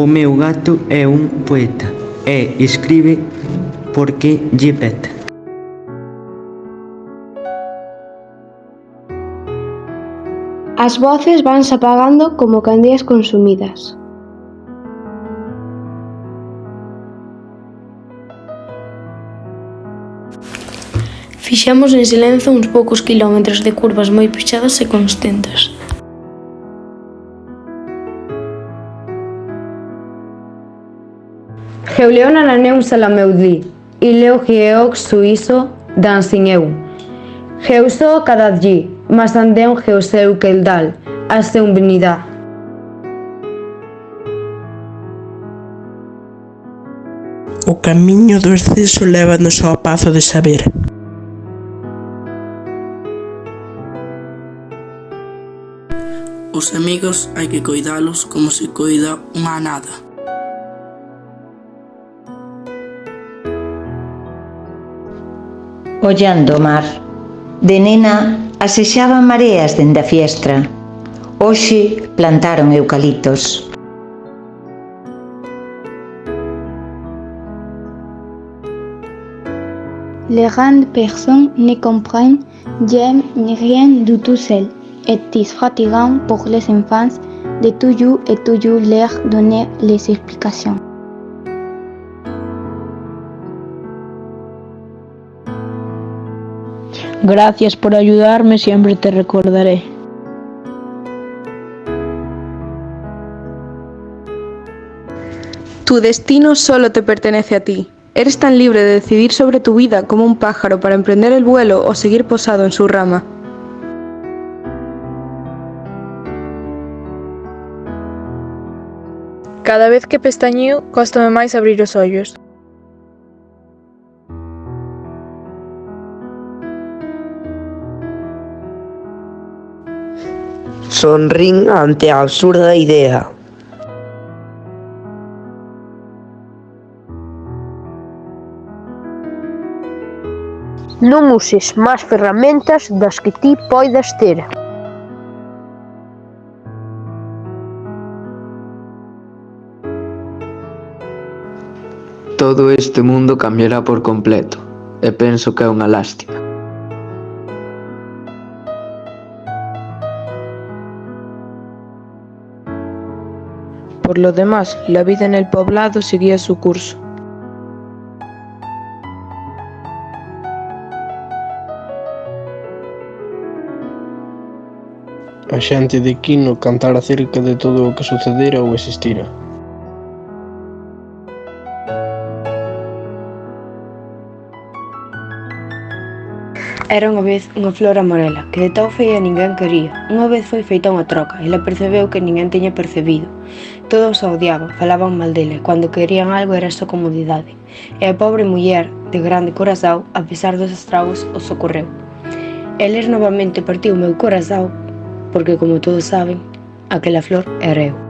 O meu gato é un poeta e escribe porque lle peta. As voces vanse apagando como candeas consumidas. Fixemos en silencio uns poucos quilómetros de curvas moi pexadas e constentas. Geuleona la neu se la meu di, i leu gieoc suïsso dansin eu. Geuso cada di, mas andeu geuseu quel dal, as un venidà. O camiño do exceso lévanos ao pazo de saber. Os amigos hai que coidalos como se coida unha nada. Ollando o mar. De nena, asexaban mareas dende a fiestra. Hoxe plantaron eucaliptos. Les grandes personnes ne comprennent jamais rien du tout seules. Et est fatigant pour les enfants de toujours et toujours leur donner les explications. Gracias por ayudarme, siempre te recordaré. Tu destino solo te pertenece a ti. Eres tan libre de decidir sobre tu vida como un pájaro para emprender el vuelo o seguir posado en su rama. Cada vez que pestañeo, cóstame máis abrir os ollos. Sonrín ante a absurda idea. Non uses máis ferramentas das que ti poidas ter. Todo este mundo cambiará por completo, e penso que é unha lástima. Por lo demás, la vida en el poblado seguía su curso. A xente de Quino cantara acerca de todo o que sucedera ou existira. Era unha vez unha flor amarela, que de tão feia ninguén quería. Unha vez foi feita unha troca, e ela percebeu que ninguén tiña percebido. Todos a odiaban, falaban mal dela, e cando querían algo era só comodidade. E a pobre muller, de grande corazao, a pesar dos estragos, os socorreu. Eles novamente partiu o meu corazao, porque como todos saben, aquela flor era eu.